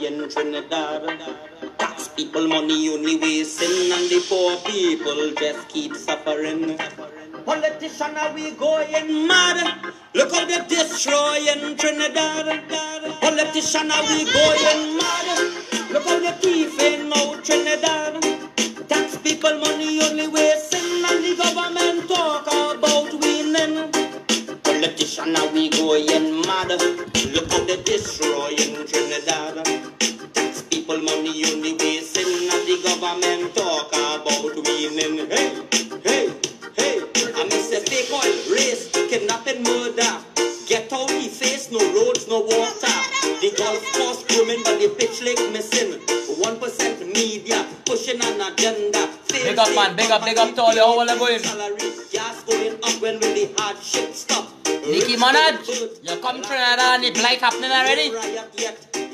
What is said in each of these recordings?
in Trinidad. Tax people money only wasting, and the poor people just keep suffering. Politician, are we going mad? Look how they destroying Trinidad. Politician, are we going mad? Look how they thieving out Trinidad. Tax people money only wasting, and the government talk about winning. Politician, are we going mad? Look how they destroying Trinidad. Tax people money only wasting, and the government talk about winning. Hey, hey, hey! I miss a fake oil race, kidnapping, murder. Get out the face, no roads, no water. The golf course grooming, but the pitch lake missing. 1% media pushing an agenda. Big up, man, big up to all you. How are you going? Gas going up when will the hardship stop? Nicki Minaj, you come to Trinidad and the blight happening already?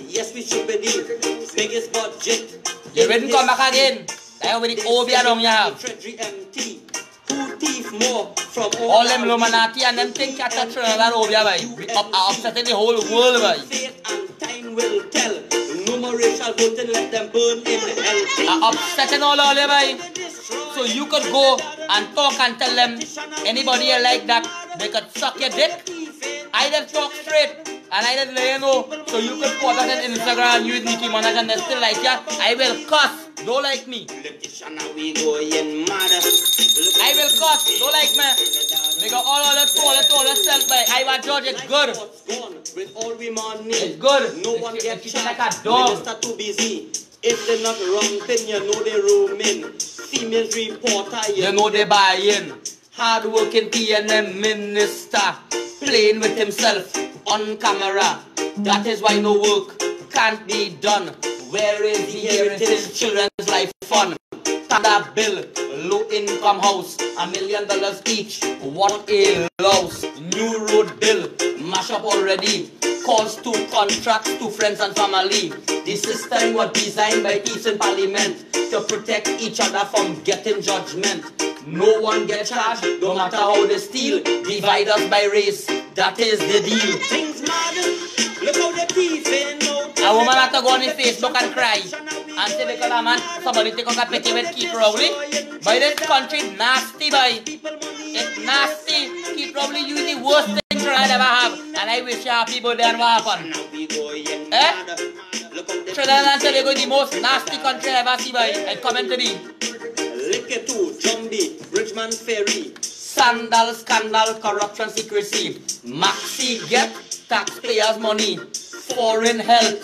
Yes, we should be the biggest budget. You didn't come back again. That over the Obia down you have. Treasury empty. Who thief more from all them Illuminati and them think at Trinidad Obia, boy. We upsetting the whole world, boy. Fate and time will tell. No more racial voting, let them burn in hell. Upsetting all of them, boy. So you could go and talk and tell them anybody here like that, they could suck your dick. I them talk straight and I didn't let you know. So you could post that on Instagram and use Nicki Minaj and they still like ya. I will cuss. Don't like me. I will cuss. Don't like me. Because all of the toilet self by Ivan George is good. It's good. No one gets like a dog. Minister too busy. If they're not romping, you know they roaming. Females reporter, you know they buy in. Hard working PNM minister playing with himself on camera. That is why no work can't be done. Where is the heritage children's life fund? Standard bill, low income house, $1 million each. What a loss. New road bill, mash up already. Calls to contracts to friends and family. The system was designed by thieves in parliament to protect each other from getting judgment. No one gets charged, no matter how they steal. Divide us by race, that is the deal. Things matter, look how they thieving out. A woman had to go on his Facebook and cry and say because a man, somebody take out a picture with Keith Rowley. By this country, nasty boy. It's nasty. Keith Rowley, you the worst thing Trinidad ever have. And I wish you happy birthday and what happened. Eh? Trinidad and Tobago the most nasty country I ever see by. And comment to me. Liquor too, Jumbie, Bridgeman Ferry. Sandal, scandal, corruption, secrecy. Maxi get taxpayers' money. Foreign help,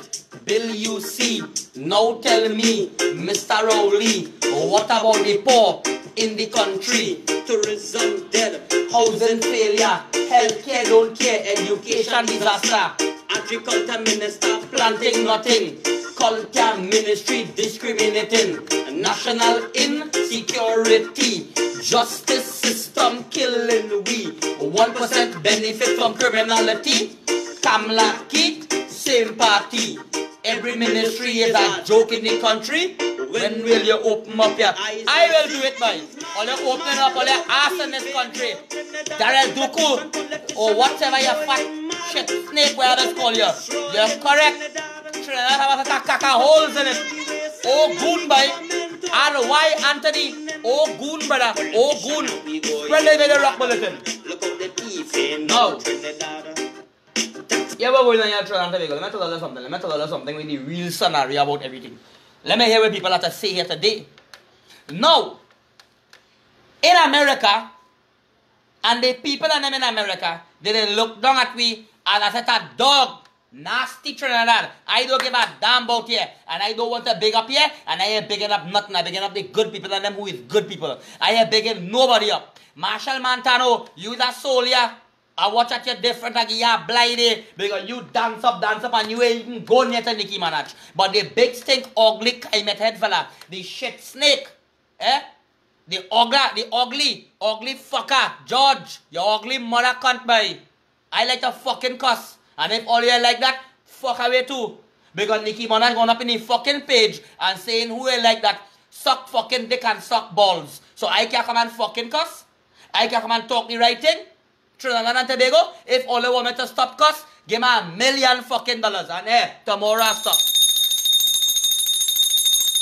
bill you see. Now tell me, Mr. Rowley, what about the poor in the country? Tourism dead, housing failure, healthcare don't care, education disaster. Agriculture minister planting nothing. Culture ministry discriminating. National insecurity. Justice system killing we. 1% benefit from criminality. Kamala Keith, same party. Every ministry is a joke in the country. When will you open up your... I will do it, man. All you opening up all your ass in this country. Darrell Duku, or whatever your fat shit snake, where others call you. You're correct. Trinidad have a caca holes in it. Oh, goon, boy. R.Y. Anthony. Oh, goon, brother. Oh, goon. Spread the rock bulletin. Look at the thief no. Trinidad. Yeah, we're going to Trinidad and Tobago. Let me tell you something. Let me tell you something with the real scenario about everything. Let me hear what people have to say here today. Now, in America, and the people and them in America, they didn't look down at me as I said a dog. Nasty Trinidad. I don't give a damn about here. And I don't want to big up here. And I ain't bigging up nothing. I bigging up the good people and them who is good people. I ain't bigging nobody up. Marshall Montano, you that soul here. I watch at you different like you are blind because you dance up and you ain't even going yet to Nicki Minaj. But the big stink ugly climate head fella, the shit snake, the ugly fucker, George, your ugly mother cunt boy. I like to fucking cuss. And if all you like that, fuck away too. Because Nicki Minaj going up in the fucking page and saying who you like that, suck fucking dick and suck balls. So I can come and fucking cuss. I can come and talk the right thing. Trinidad and Tobago, if all you want me to stop cuss, give me $1 million fucking. And tomorrow I stop.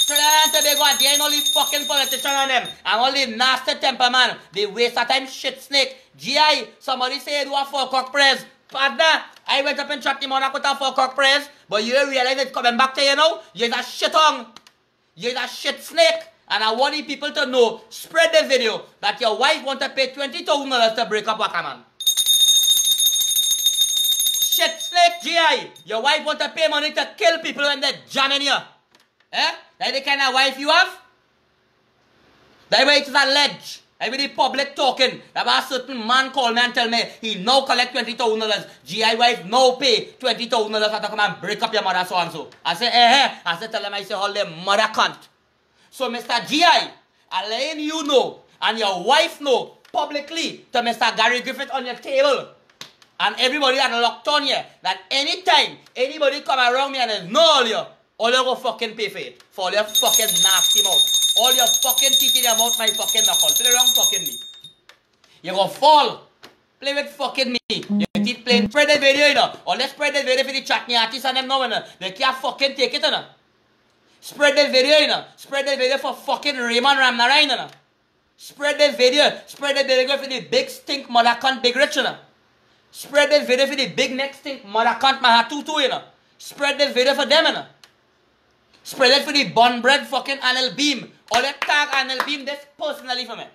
Trinidad and Tobago, they ain't only fucking politicians on them. And all the nasty temper, man. They waste of time, shit snake. GI, somebody say do a 4-cock press. Partner, I went up and chat him on with a 4-cock press. But you realize it's coming back to you now? You're a shit tongue. You're a shit snake. And I want the people to know, spread the video, that your wife want to pay $20,000 to break up Wakaman. Shit snake, GI. Your wife want to pay money to kill people when they're jamming you. Eh? That's the kind of wife you have? That's why it's alleged. Every the public talking. That was a certain man called me and tell me he now collect $20,000. GI wife now pay $20,000 to come and break up your mother so and so. I say, I say, tell them I say, hold them mother cunt. So Mr. GI, I letting you know and your wife know publicly to Mr. Gary Griffith on your table. And everybody that locked on you that anytime anybody come around me and they know all you go fucking pay for it. For all your fucking nasty mouth. All your fucking teeth in your mouth, my fucking knuckle. Play around fucking me. You go fall. Play with fucking me. Your teeth playing. Spread the video, you know. Or let's spread the video for the chatting artists and them now, you know. They can't fucking take it, you know. Spread the video, you know. Spread the video for fucking Raymond Ramnarayan, you know. Spread the video. Spread the video for the big stink mother cunt big rich, you know. Spread the video for the big neck stink mother cunt Mahatutu, you know. Spread the video for them, you know. Spread it for the bun bread fucking Anil Beam. Or let tag Anil Beam this personally for me.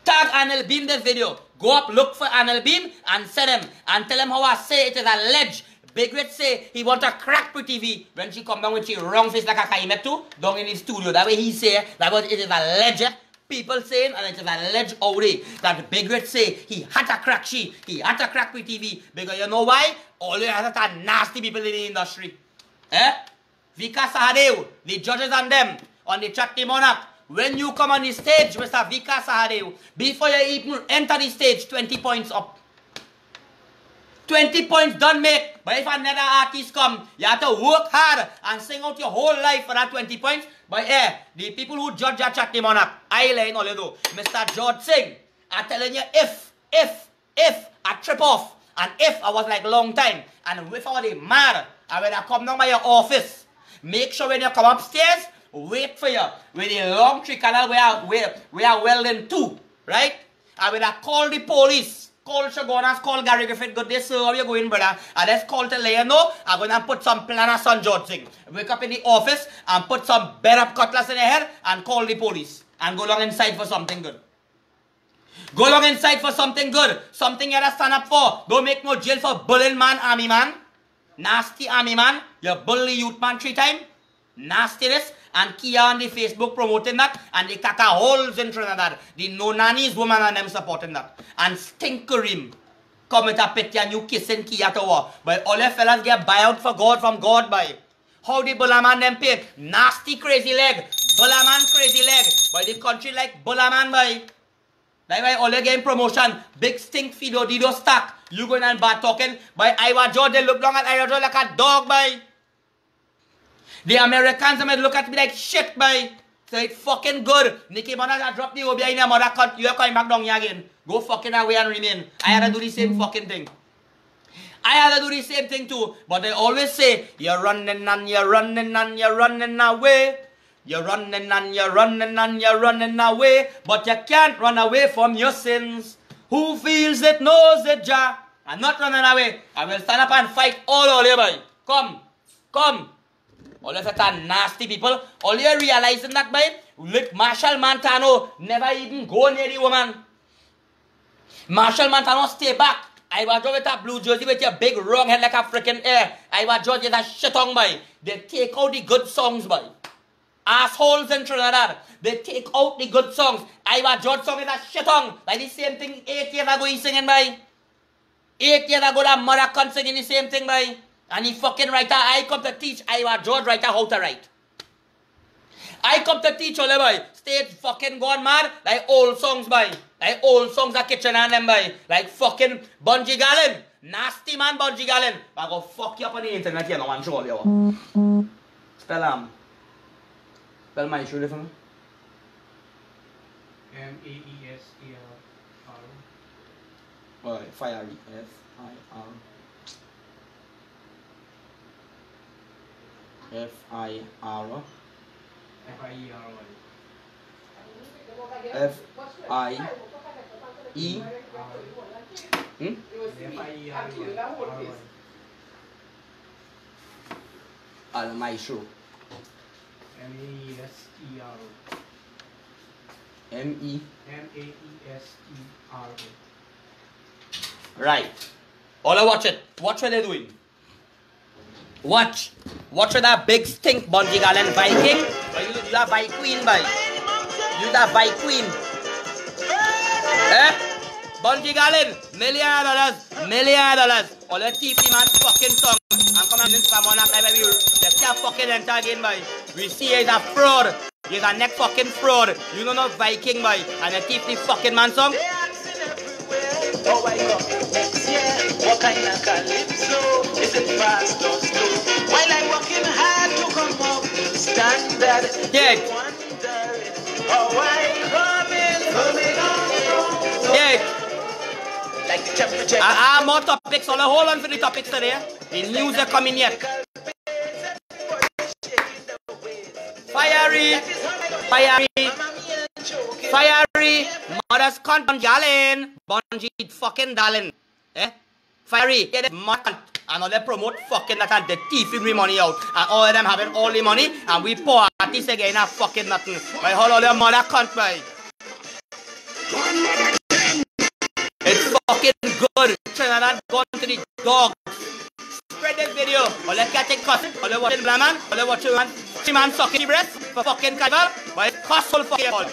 Tag Anil Beam this video. Go up, look for Anil Beam and send him. And tell him how I say it is alleged. Big Red say he want to crack Pretty V when she come down with she wrong face like a Kaimetu down in his studio. That way he say that was it is alleged. People saying and it is alleged already that Big Red say he had to crack she. He had to crack Pretty V. Because you know why? All you have are nasty people in the industry. Eh? Vika Sahadeo, the judges and them, on the Chatty Monarch, when you come on the stage, Mr. Vika Sahadeo, before you even enter the stage, 20 points up. 20 points done make, but if another artist come, you have to work hard and sing out your whole life for that 20 points. But the people who judge your Chatty Monarch, I learn all you do. Mr. George Singh, I'm telling you, if I trip off, and if I was like long time, and if I was mad, I would have come down by your office. Make sure when you come upstairs, wait for you with the long tree canal we are welding too, right? I will call the police, call Shagonas, call Gary Griffith, good day sir, how you going brother? And let's call to let you know, I'm going to put some planners on George Singh. Wake up in the office and put some bed up cutlass in your head and call the police. And go along inside for something good. Go along inside for something good. Something you gotta stand up for. Don't make no jail for bullying man, army man. Nasty army man, you bully youth man 3 times. Nastiness. And Kia on the Facebook promoting that. And the kaka holes in Trinidad. The no nannies woman and them supporting that. And Stinkerim. Come with a pity and you kissing Kia to war. But all your fellas get buyout for God from God by. How the Bullaman them pay? Nasty crazy leg. Bullaman crazy leg. By the country like Bullaman by. That's why all you getting promotion. Big stink Fido Dido stack. You going and bad talking. By Iowa George, they look long at Iowa George like a dog by. The Americans might look at me like shit by. So it's fucking good. Nicki Minaj drop the OBI in your mother cut. You're coming back down here again. Go fucking away and remain. I had to do the same fucking thing. I had to do the same thing too. But they always say, you're running and you're running and you're running away. You're running and you're running and you're running away. But you can't run away from your sins. Who feels it knows it, Jah. I'm not running away. I will stand up and fight all you, boy. Come. Come. All of that are nasty people. All you realizing that, boy? Look, Marshall Montano never even go near the woman. Marshall Montano stay back. I was with a blue jersey with your big wrong head like a freaking air. I was just a shit on, boy. They take out the good songs, boy. Assholes in Trinidad. They take out the good songs. Iowa George song is a shit on. Like the same thing 8 years ago he's singing by. 8 years ago that mother cunt singing the same thing by. And he fucking writer. I come to teach Iowa George writer how to write. I come to teach all by. Stage fucking gone mad. Like old songs by. Like old songs at Kitchen and them by. Like fucking Bungie Gallon. Nasty man Bungie Gallon. I go fuck you up on the internet here now and show you. Spell Spell my issue for me. Maester. Alright, fiery. F-I-R. F-I-R. F-I-E. Al Maestro. M-E-A-S-T-R-O. M-E. Right. All watch it. Watch what they're doing. Watch. Watch that big stink Bunji Garlin Viking. You that Vi Queen, boy. You that Vi Queen. Bunji Garlin, $1 million. All the TP man fucking song. And come and spam on up every you can't fucking enter again, boy. We see he's a fraud. He's a neck fucking fraud. You know not Viking, boy. And the TP fucking man song. Oh, I go next year. What kind of calypso? Is it fast or slow? While I'm working hard to come up standard. Yeah. Oh, I coming on. Yeah. Like the temperature. More topics. So hold on for the topics today. The news are coming yet. Fiery. Mother's cunt Bunji Garlin. Bunji fucking darling. Fiery. Get it mad. And all they promote fucking that and they thieving me money out. And all of them having all the money. And we poor artists again are fucking nothing. By all their mother cunt by. It's fucking good. Trinidad gone to the dog. Spread this video. All they catching cussing. All they watching black man. All they watching man. See man sucking the breast for fucking carnival. But it's cost full fucking all.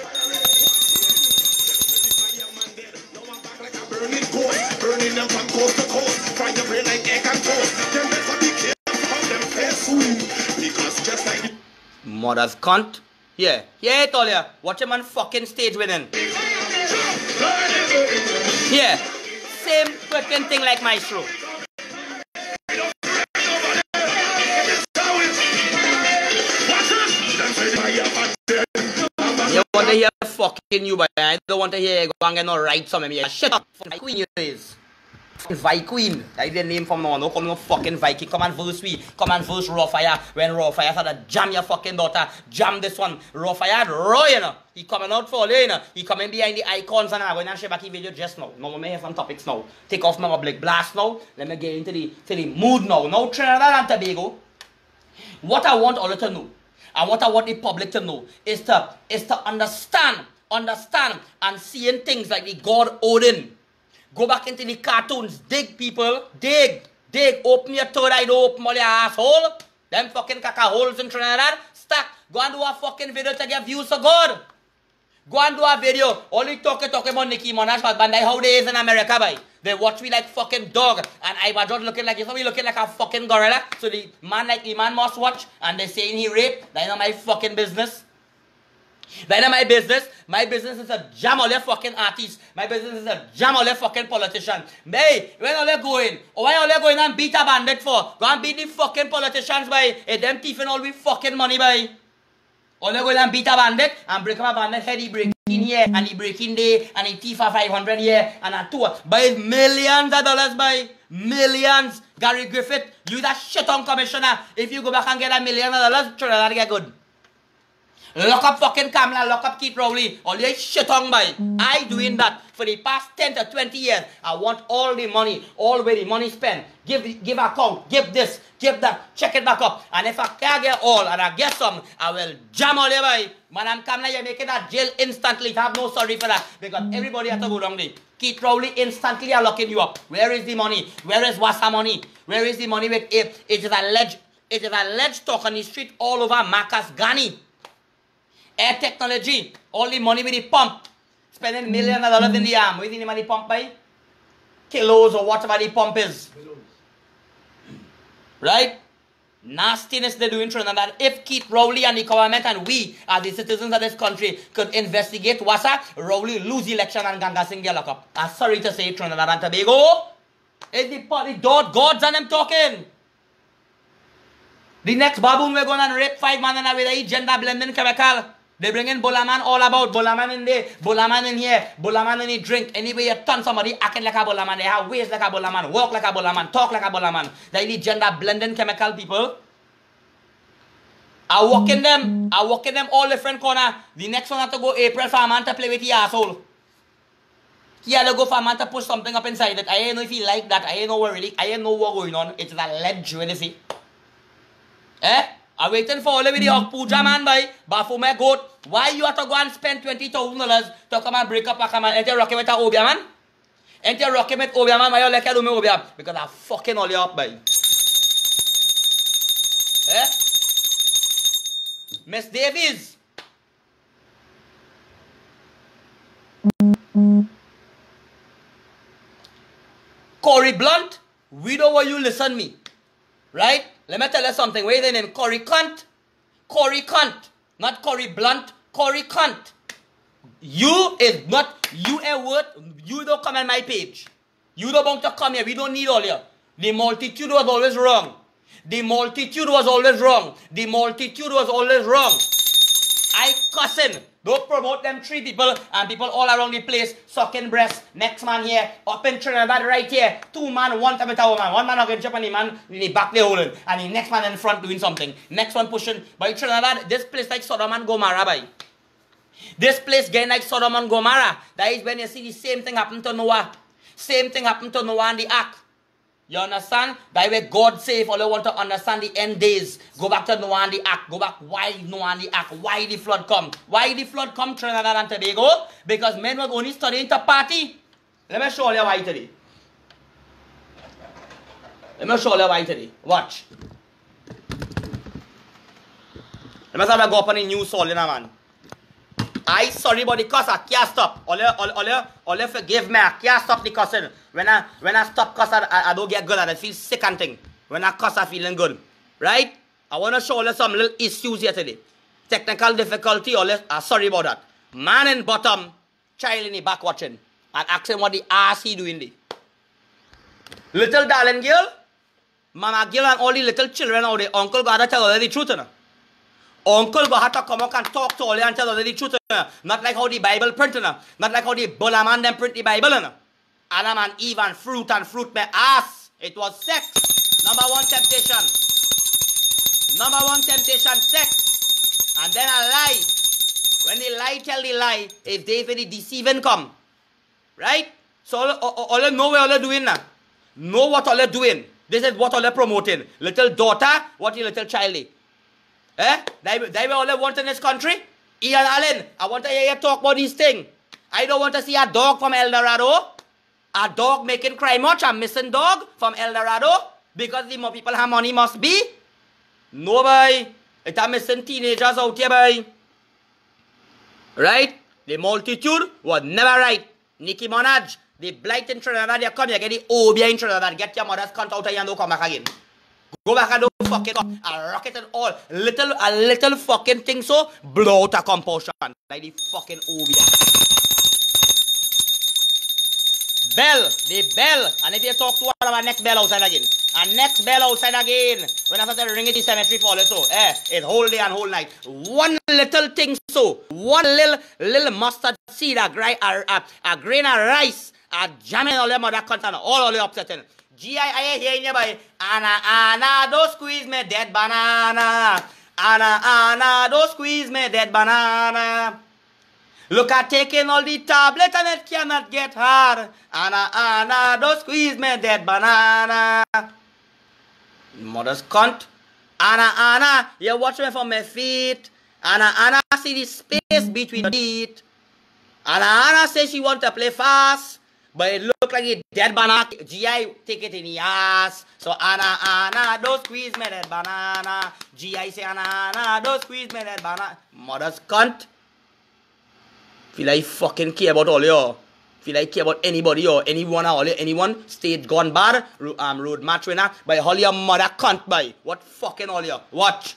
Burning them from coast to coast, trying to play like egg and toast. Them better be careful how them play soon, because just like Mother's cunt. Yeah, it all yeah. Watch a man fucking stage winning. Yeah, same fucking thing like Maestro. You want to hear fucking you, but I don't want to hear you go and get no right some of me. Shut up, fucking Queen you is. Vi Queen, that's the name from now on. No come no fucking Viking. Come and verse we. Come and verse Raw Fire. When Raw Fire started to jam your fucking daughter, jam this one. Raw Fire raw, you know. He coming out for you know. He coming behind the icons and I'm going to share back the video just now. Now let me have some topics now. Take off my public blast now. Let me get into the mood now. Now Trinidad and Tobago. What I want all of you to know, and what I want the public to know, is to understand and seeing things like the God Odin. Go back into the cartoons, dig people, dig, open your third eye, don't open all your asshole. Them fucking caca holes in Trinidad, stack. Go and do a fucking video to get views for God. Go and do a video, only talking about Nicki Minaj, but Bandai how they is in America, boy. They watch me like fucking dog, and I was just looking like, you saw me looking like a fucking gorilla. So the man must watch, and they saying he raped. That's not my fucking business. That's not my business. My business is to jam all their fucking artists. My business is to jam all their fucking politicians. Hey, where all they going? Or why all they going and beat a bandit for? Go and beat the fucking politicians, by them thieving all we fucking money, by. All they going and beat a bandit and break up a bandit head, he break in here, and he break in there, and he thief for 500 here, and a tour. By millions of dollars, by. Millions. Gary Griffith, you that shit on commissioner. If you go back and get $1 million, Trinidad get good. Lock up fucking Kamala, lock up Keith Rowley. All your shit on by. I doing that for the past 10 to 20 years. I want all the money, all where the money spent. Give account, give this, give that, check it back up. And if I can't get all and I get some, I will jam all your by. Madam Kamala, you're making that jail instantly. Have no sorry for that. Because everybody has to go down there. Keith Rowley instantly are locking you up. Where is the money? Where is Wassa money? Where is the money with it? It is alleged talk on the street all over Marcus Ghani. Air technology, all the money with the pump, spending millions of dollars in the arm. What is the name of the pump by? Kilos or whatever the pump is. Right? Nastiness they do in Trinidad. If Keith Rowley and the government and we, as the citizens of this country, could investigate Wassa, Rowley lose the election and Ganga Singh get locked up. I'm sorry to say, Trinidad and Tobago. It's the gods and them talking. The next baboon we're going to rape 5 men and with a gender blending chemical. They bring in Bolaman all about. Bolaman in there, Bolaman in here, Bolaman in the drink. Anyway, you turn somebody acting like a Bolaman. They have ways like a Bolaman, walk like a Bolaman, talk like a Bolaman. They need gender blending chemical people. I walking them all different corner. The next one have to go April for a man to play with the asshole. He had to go for a man to push something up inside it. I don't know if he like that. I don't know what going on. It's a ledge, you see. I'm waiting for all of the hog puja man but for my goat. Why you have to go and spend $20,000 to come and break up a come and enter rocket with a Obia man? Enter rocket with Obia man, why you like to do me Obia? Because I fucking all you up by. Miss Davies. Corey Blunt, we don't want you listen me. Right? Let me tell you something. Wait a name. Corey Cunt. Corey Cunt. Not Corey Blunt. Corey Cunt. You is not, you a word, you don't come on my page. You don't want to come here. We don't need all here. The multitude was always wrong. The multitude was always wrong. The multitude was always wrong. I cussing. Don't promote them 3 people and people all around the place sucking breasts. Next man here, up in Trinidad right here. 2 man, 1 time with a woman. 1 man against Japanese man in the back there holding. And the next man in front doing something. Next one pushing. By Trinidad, this place like Sodom and Gomorrah, by. This place getting like Sodom and Gomorrah. That is when you see the same thing happen to Noah. Same thing happened to Noah and the ark. You understand? That way God say if all you want to understand the end days, go back to Noah and the ark. Go back why Noah and the ark. Why the flood come? Why the flood come Trinidad and Tobago? Because men were only studying to party. Let me show you why today. Let me show you why today. Watch. Let me start go up on the news all in a man. I sorry about the cuss, I can't stop. All you forgive me, I can't stop the cussing. When I stop cussing, I don't get good and I feel sick and thing. When I cuss, I feeling good. Right? I want to show you some little issues here today. Technical difficulty, sorry about that. Man in bottom, child in the back watching. And asking what the ass he doing there. Little darling girl, mama girl and all the little children out there, uncle gotta tell her the truth, you know. Uncle will have to come up and talk to all you and tell us the truth. Not like how the Bible print. Not like how the Bulla man them print the Bible. Adam and Eve and fruit my ass. It was sex. Number 1 temptation. Number 1 temptation, sex. And then a lie. When the lie tell the lie, if they the deceiving come. Right? So all you know what all you doing now. Know what all you doing. This is what all you promoting. Little daughter, what your little child is. They were all I want in this country. Ian Allen, I want to hear you talk about these things. I don't want to see a dog from El Dorado. A dog making crime watch, a missing dog from El Dorado. Because the more people have money must be. No, boy. It's a missing teenagers out here, boy. Right? The multitude was never right. Nicki Minaj, the blight in Trinidad, you come, you get the Obia in Trinidad. Get your mother's cunt out here and don't come back again. Go back and don't fucking up. A rocket and all. A little fucking thing so blow out a compulsion. Like the fucking Obia. Bell. The bell. And if you talk to one of our next bell outside again. And next bell outside again. When I started ringing the cemetery for so. It's whole day and whole night. One little thing so. One little mustard seed. A grain of rice. A jamming all your mother content. All the upsetting. I hear you by Anna, don't squeeze me dead banana. Anna, don't squeeze me dead banana. Look at taking all the tablet and it cannot get hard. Anna, don't squeeze me dead banana. Mother's cunt. Anna, you watch me from my feet. Anna, see the space between my feet. Anna says she want to play fast. But it look like a dead banana. GI take it in the ass. So Anna, don't squeeze me that banana. GI say Anna, don't squeeze me that banana. Mother's cunt. Feel like fucking care about all you. Feel like care about anybody or anyone or anyone. Stage gone bad. Road match winner. By all your mother cunt by. What fucking all you. Watch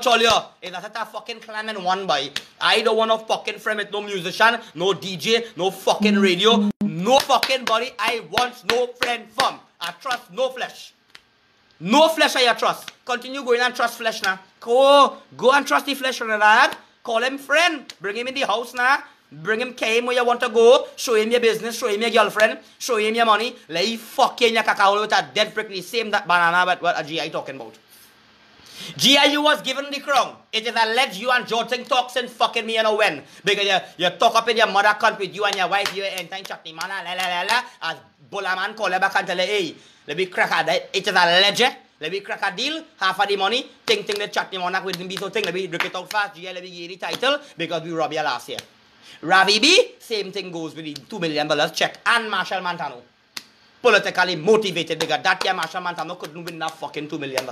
all you. It's a fucking clan and one by. I don't want no fucking friend with no musician, no DJ, no fucking radio, no fucking body. I want no friend from. I trust no flesh. No flesh I trust. Continue going and trust flesh now. Go and trust the flesh on that. Call him friend. Bring him in the house now. Bring him came where you want to go. Show him your business. Show him your girlfriend. Show him your money. Let him fucking your cacao with a dead prick. The same that banana but what a GI talking about. GIU was given the crown. It is alleged you and Jordan talk since fucking me, you know when. Because you talk up in your mother country with you and your wife, you ain't time chatting, man, as Bola man call her back and tell her, hey, let me crack a deal. It is alleged. Let me crack a deal, half of the money, think the chatting on with be so thing, let me drink it out fast, GI, let me give you the title, because we robbed you last year. Ravi B, same thing goes with the $2 million check, and Marshall Montano. Politically motivated, because that year Marshall Montano couldn't win that fucking $2 million.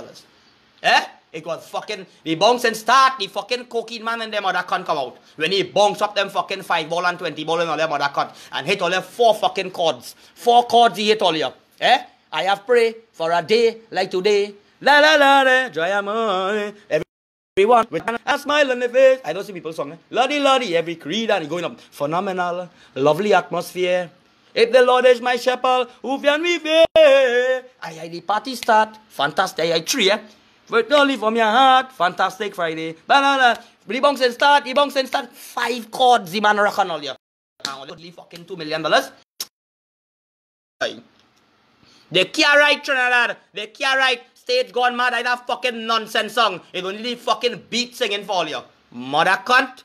Eh? It was fucking, the bounce and start, the fucking cocaine man and them other can't come out. When he bounce up them fucking 5 ball and 20 ball and all them other cut, and hit all them 4 fucking chords. 4 chords he hit all you. Eh? I have prayed for a day like today. La la la la, joy and money. Everyone with a smile on the face. I don't see people song. Lordy, lordy, every creed and going up. Phenomenal, lovely atmosphere. If the Lord is my shepherd, who can we fear? I the party start. Fantastic. I 3. But only from your heart. Fantastic Friday. Banana. The bounce and start. 5 chords. The man rock on all you. Only fucking $2 million. They can't write Trinidad. They can't write stage gone mad. I that fucking nonsense song. It only the fucking beat singing for you. Mother cunt.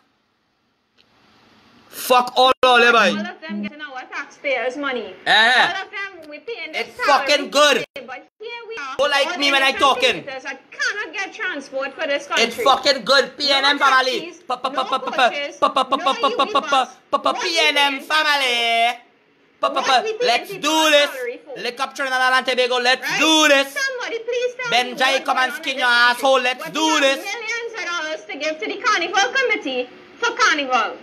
Fuck all you, boy. All of them getting our taxpayers' money. All of them, we paying their it's fucking good. But here we are. Don't like me when I talking. I cannot get transport for this country. It's fucking good. PNM family. PNM family. Let's do this. Lick up Trinidad and Tobago. Let's do this. Somebody please tell me. Benjai, come and skin your asshole. Let's do this. Millions of dollars to give to the Carnival Committee for Carnival.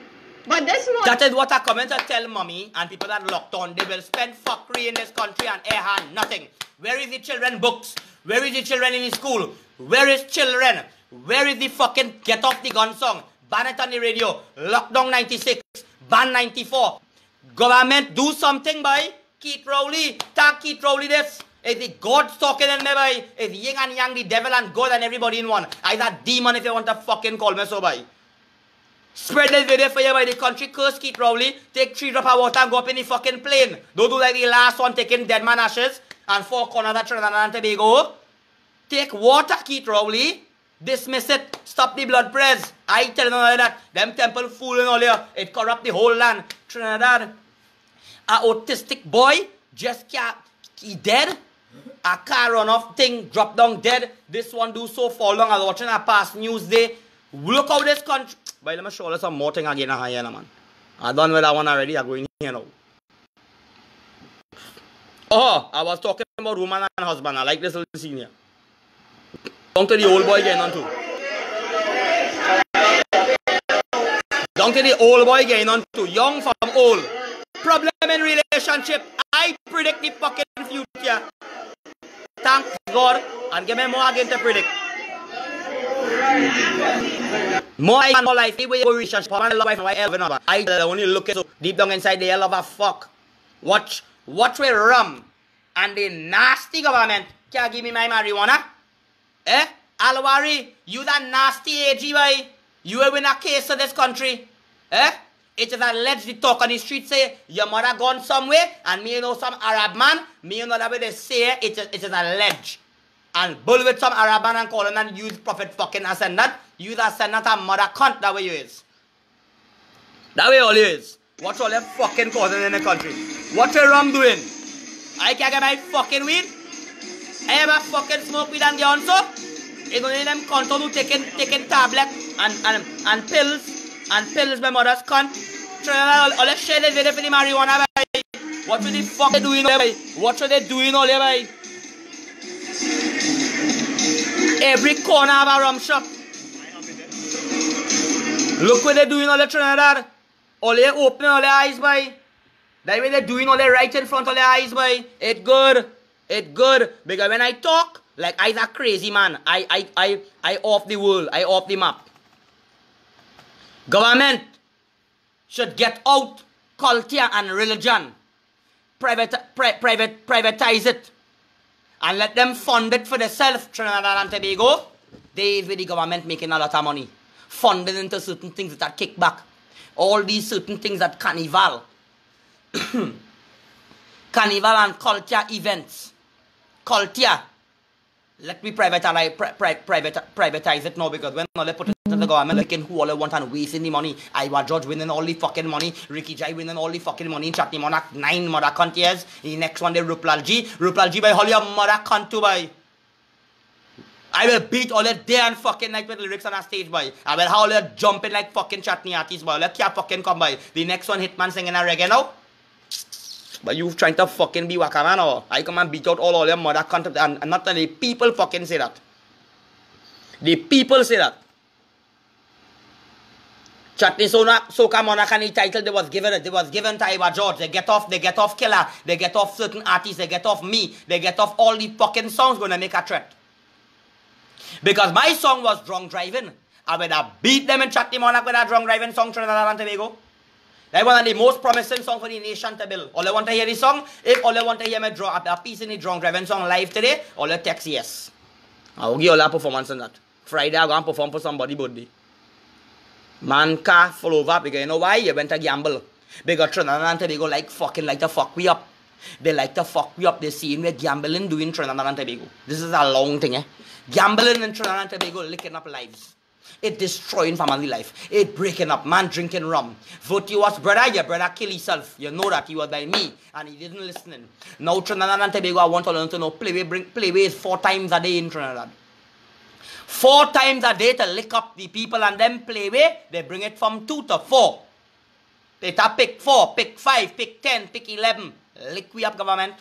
But this month, that is what I come to tell mommy and people that locked on. They will spend fuckery in this country and air hand nothing. Where is the children books? Where is the children in the school? Where is children? Where is the fucking get off the gun song? Ban it on the radio. Lockdown 96. Ban 94. Government do something, boy. Keith Rowley. Tag Keith Rowley this. Is the God's talking in me, boy? Is yin and yang, the devil and God and everybody in one? I that demon if you want to fucking call me so, boy. Spread this video for you by the country. Curse Keith Rowley. Take 3 drops of water and go up in the fucking plane. Don't do like the last one taking dead man ashes and 4 corners of Trinidad and Tobago. Take water, Keith Rowley. Dismiss it. Stop the blood press. I tell you all that. Them temple fooling all here. It corrupt the whole land. Trinidad. A autistic boy just can't. He dead. A car run off thing. Drop down dead. This one do so for long. I was watching a past news day. Look how this country. But let me show you some more thing again here, man. I done with that one already. I'm going here now. Oh, I was talking about woman and husband. I like this little scene here. Down to the old boy getting on too. Down to the old boy getting on too. Young from old. Problem in relationship. I predict the fucking future. Thank God. And give me more again to predict. More and more life, we go research for my life and whatever. I only look at so deep down inside the hell of a fuck. Watch with rum and the nasty government can't give me my marijuana. Eh? Alwari, you that nasty AG boy. You will win a case of this country. Eh? It is alleged to talk on the street say your mother gone somewhere and me you know some Arab man. Me you know that way they say it is alleged. And bull with some Arab man and call him and use prophet fucking ascendant. Use ascendant and mother cunt, that way you is. That way all you is. Watch all them fucking causing in the country. What your rum doing? I can't get my fucking weed. I ever fucking smoke weed and get on so? It's only them control who taking tablet and pills my mother's cunt. All that shit is ready for the marijuana, boy. What should the fuck they doing all boy? What should they doing all boy? Every corner of a rum shop. Look what they're doing all the Trinidad. All they opening all their eyes, boy. That way they're doing all their right in front of their eyes, boy. It's good. It's good. Because when I talk, like I'm a crazy man. I off the world. I off the map. Government should get out culture and religion. Privatize it. And let them fund it for themselves, Trinidad and Tobago. They is with the government making a lot of money. Funding into certain things that are kickback. All these certain things that carnival. Carnival and culture events. Culture. Let me privatize it now, because when all they put it in the government, looking who all they want and wasting the money. Iwa George winning all the fucking money. Ricky Jai winning all the fucking money. Chatney Monarch 9 mother cunt years. The next one they Rupal G by Holly mother cunt to buy. I will beat all that day and fucking night with lyrics on a stage, boy. I will howl it jumping like fucking chutney artists, boy. Let can't fucking come by. The next one Hitman singing a reggae now. But you trying to fucking be waka man, or I come and beat out all your mother content, and not the people fucking say that. The people say that. Chutney Soca Monarch title they was given to Iwa George. They get off Killer, they get off certain artists, they get off me, they get off all the fucking songs gonna make a threat. Because my song was Drunk Driving. I would have beat them in Chutney Monarch with a Drunk Driving song, Trinidad and Tobago. That one of the most promising song for the nation to build. All I want to hear the song, if all I want to hear me draw a piece in the Drunk Driving song live today, all I text yes. I will give you all a performance on that. Friday I go and perform for somebody birthday. Man car fall over because you know why? You went to gamble. Because Trinidad and Tobago like to fuck we up. They like to fuck we up. They see me gambling doing Trinidad and Tobago. This is a long thing, eh? Gambling in Trinidad and Tobago, licking up lives. It destroying family life. It breaking up. Man drinking rum. Virtuous brother, your brother kill himself. You know that he was by me and he didn't listen. Now Trinidad and Tobago, I want to learn to know playway is 4 times a day in Trinidad. 4 times a day to lick up the people, and then playway, they bring it from 2 to 4. They pick 4, pick 5, pick 10, pick 11. Lick we up government.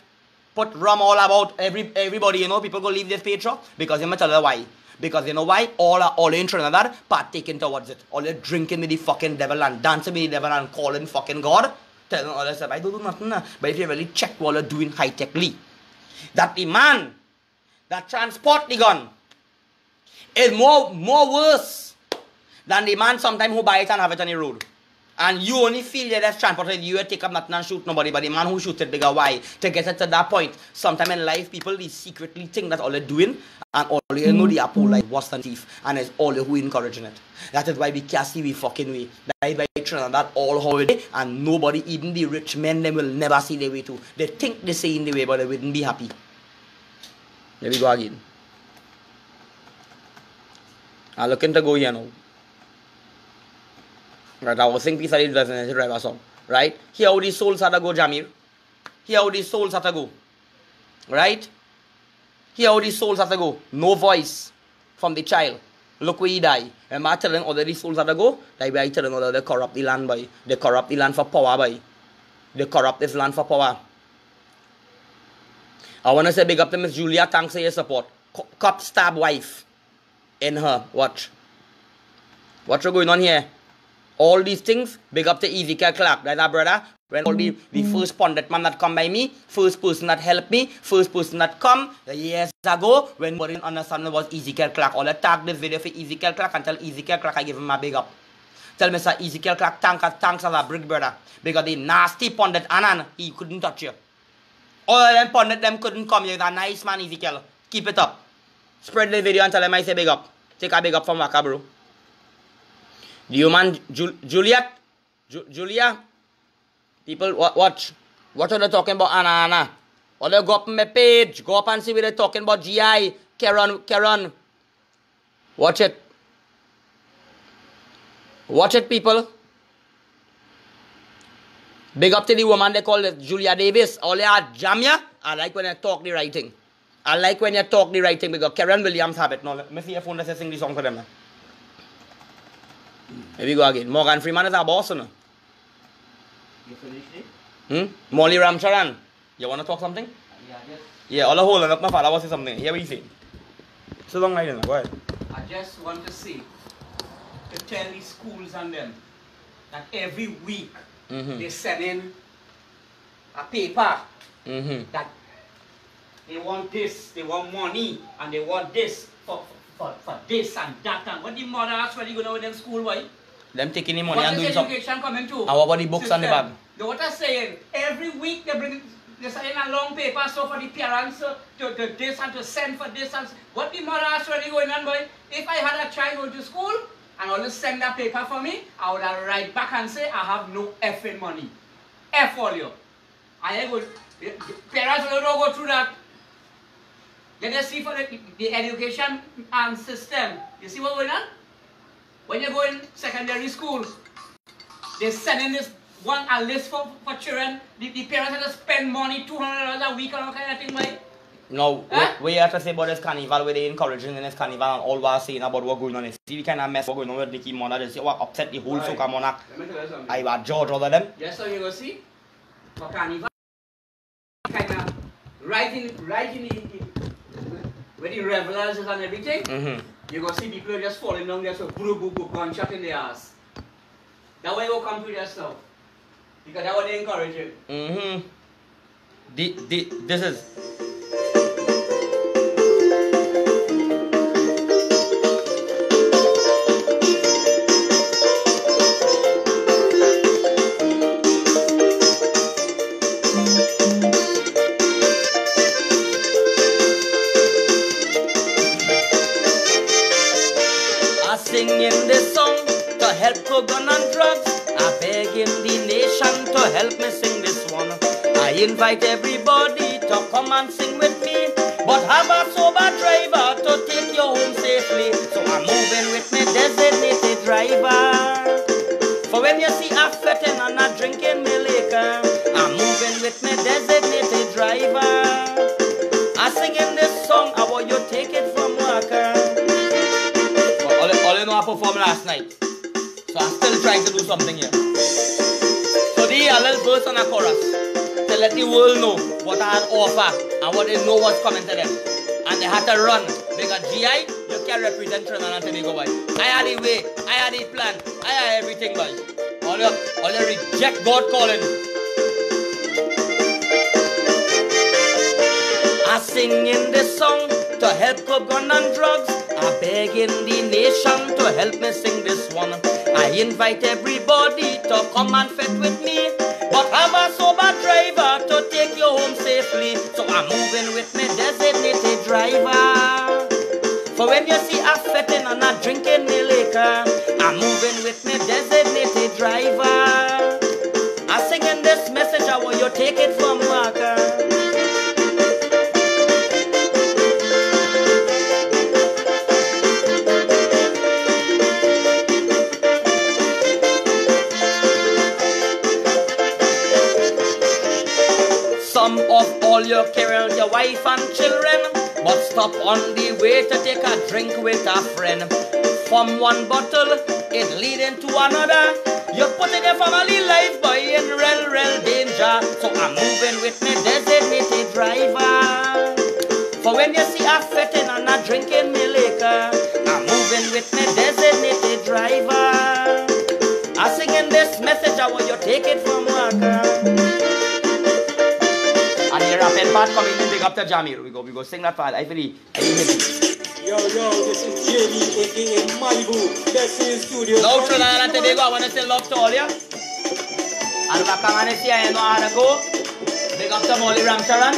Put rum all about everybody, you know, people go leave this page up because you might tell them why. Because you know why? All in Trinidad partaking towards it. All they're drinking with the fucking devil and dancing with the devil and calling fucking God. Telling all that stuff. I don't do nothing. But if you really check what they're doing high-techly, that the man that transport the gun is more worse than the man sometimes who buy it and have it on the road. And you only feel that that's transported, you will take up nothing and shoot nobody, but the man who shoots it bigger, why? To get it to that point. Sometimes in life, people they secretly think that all they're doing, and all you know they are poor like worse than thief, and it's all who encouraging it. That is why we can't see we fucking way. That is why Trinidad all holiday, and nobody, even the rich men, they will never see their way to. They think they say in the way, but they wouldn't be happy. There we go again. I'm looking to go here now. Right, I was thinking piece of the Designated Driver song. Right? Here how the souls had to go, Jamir. Here how the souls had to go. Right? Here how the souls had to go. No voice from the child. Look where he died. Am I telling all the souls had to go? That I telling all they corrupt the land by. They corrupt the land for power by. They corrupt this land for power. I want to say big up to Miss Julia. Thanks for your support. Cop stab wife. In her. Watch. What's going on here? All these things, big up to Ezekiel Clark, that's our brother. When all the first pundit man that come by me, first person that helped me, first person that come years ago, when nobody understand was Ezekiel Clark. All I tag this video for Ezekiel Clark and tell Ezekiel Clark I give him a big up. Tell Mr. Ezekiel Clark thanks as a big brother. Because the nasty pundit Anan, he couldn't touch you. All of them pundit them couldn't come. You're a nice man, Ezekiel. Keep it up. Spread the video and tell him I say big up. Take a big up from Waka, bro. The human Julia, people watch. What are they talking about, Anna? Or they go up on my page, go up and see what they're talking about. GI, Karen. Watch it. Watch it, people. Big up to the woman they call it Julia Davis. All they are Jamia. I like when they talk the right thing. I like when you talk the right thing because Karen Williams have it. Now let me see your phone let's sing the song for them now. Here we go again. Morgan Freeman is our boss, no? You finished it? Molly Ramcharan. You want to talk something? Yeah, Yeah, all the whole up my father was something. Here we see. So long I go ahead. I just want to say, to tell the schools and them, that every week, they send in a paper that they want this, they want money, and they want this for this and that. And what the mother asked when you go to them school, boy? Them taking the money and doing something. What is education coming to? And what about the books and the bag? The what I'm saying, every week they send in a long paper so for the parents to this and to send for this and what the mother asked when you going on, boy? If I had a child go to school and always send that paper for me, I would have write back and say I have no effing money. F all you. I go parents will not go through that. Then you see for the education system. You see what's going on? When you go in secondary school, they send in a list for children. The parents have to spend money, $200 a week and all kind of thing, right? No, we have to say about this carnival where they encouraging in this carnival and all we're saying about what's going on. See the kind of mess what's going on with Nicky Monarch. They see what upset the whole Soca Monarch. Let me tell you something. I was George all of them. Yes, so you go see for carnival, kind of right in where the revelers is and everything. You go see people just falling down there, so gunshot in their ass. That way you go come to their stuff. Because that's what they encourage you. This is. Singing this song to help go gun and drugs. I begging the nation to help me sing this one. I invite everybody to come and sing with me, but have a sober driver to take you home safely. So I'm moving with me designated driver. For when you see a fetting and a drinking me liquor, I'm moving with me designated driver. I singing this song, I want you take it from worker. All you know I performed last night, so I'm still trying to do something here. So the a little verse and a chorus to let the world know what I had offer and what they know what's coming to them. And they had to run because GI, you can't represent Trinidad and Tobago, boy. I had the way, I had the plan, I had everything, boy. All you reject God calling. I sing in this song to help curb gun and drugs. I beg in the nation to help me sing this one. I invite everybody to come and fit with me, but have a sober driver to take you home safely. So I'm moving with me designated driver. For when you see a fetting and a drinking me liquor, I'm moving with me designated driver. I sing in this message, I want you take it from marker. Some of all you carry with your wife and children, but stop on the way to take a drink with a friend. From one bottle, it leading to another. You're putting your family life, boy, in real danger. So I'm moving with me designated driver. For when you see a fetting and a drinking me liquor, I'm moving with me designated driver. I sing in this message, I want you take it from worker. And the rapping part coming in, big up to Jamir. We go sing that part. I feel it. Yo, this is JD, aka Malibu. That's in studio. Now, Trinidad and Tobago, I want to say love to all you. And back on the here, I know how to go. Big up to Molly Ramcharan,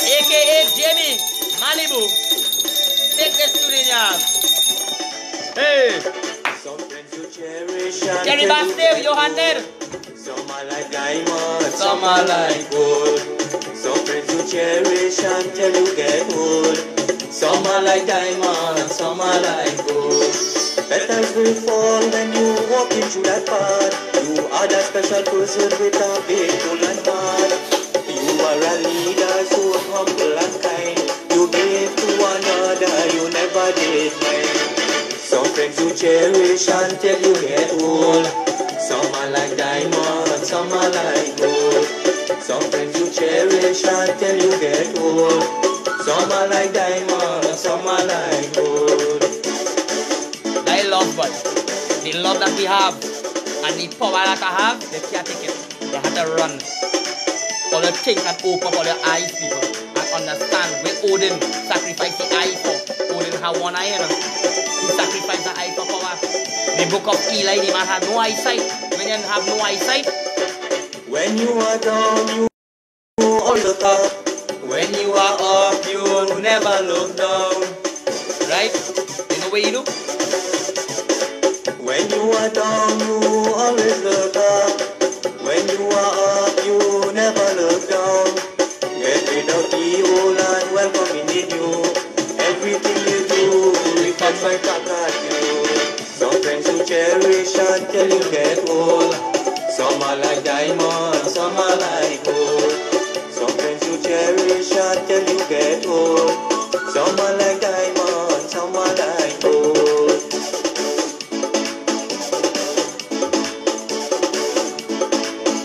aka Jamie Malibu. Take this to the yard. Hey! Some friends you cherish and Jerry Bastille, Johan there. some are like diamonds, some are like gold. Some friends you cherish until you get old. Some are like diamonds, some are like gold. Petals will fall when you walk into that path. You are that special person with a big soul and heart. You are a leader so humble and kind. You give to another, you never did mine. Some friends you cherish until you get old. Some are like diamonds, some are like gold. Some friends you cherish until you get old. Some are like diamonds, some are like gold. I love God. The love that we have and the power that I have, they can't take it. They have to run. All the things and open up all your eyes, people, and understand where Odin sacrificed the eye for. Odin had one eye, you know. He sacrificed the eye for power. The book of Eli, the man had no eyesight. When you have no eyesight, when you are down, you on the top. when you are up, you never look down. Right? You know what you do? When you are down, you always look up. When you are up, you never look down. Get rid of and my cockatoo. Some friends who cherish until you get old. Some are like diamonds, some are like gold. Some friends who cherish until you get old. Some are like diamonds, some are like gold.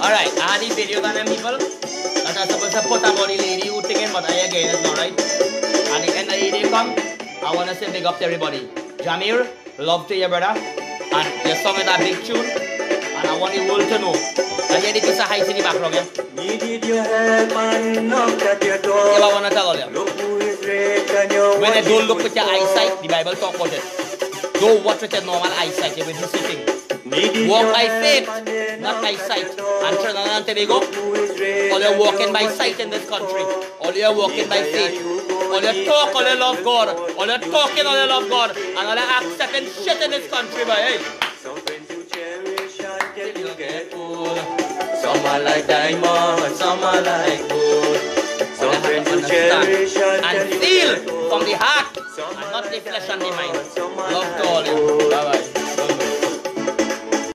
Alright, I had the videos on them people that are supposed to put about the lady who taken, but I again it's not right. And the end of the day come, I want to say big up to everybody. Jamir, love to you brother. And your song is a big tune. And I want the world to know. I hear the piece of heights in the background, yeah? Needed your help and knocked at your door. Yeah, I want to tell all them. Look who is rich and you're When you don't look with your eyesight, the Bible talk about it. Don't watch with your normal eyesight, you will be sitting. Walk by faith, not by sight. And turn around and go. All you're walking by sight in this country. All you're walking by faith. All you talk, all you love God. All you talking, all you love God. And all you accepting shit in this country, but hey. some friends you cherish until you get old. Some are like diamonds, some are like gold. Some friends you cherish and until you feel get old. from the heart Some and are not the like flesh and the mind. diamonds, some are Love to like all you. gold. Bye bye.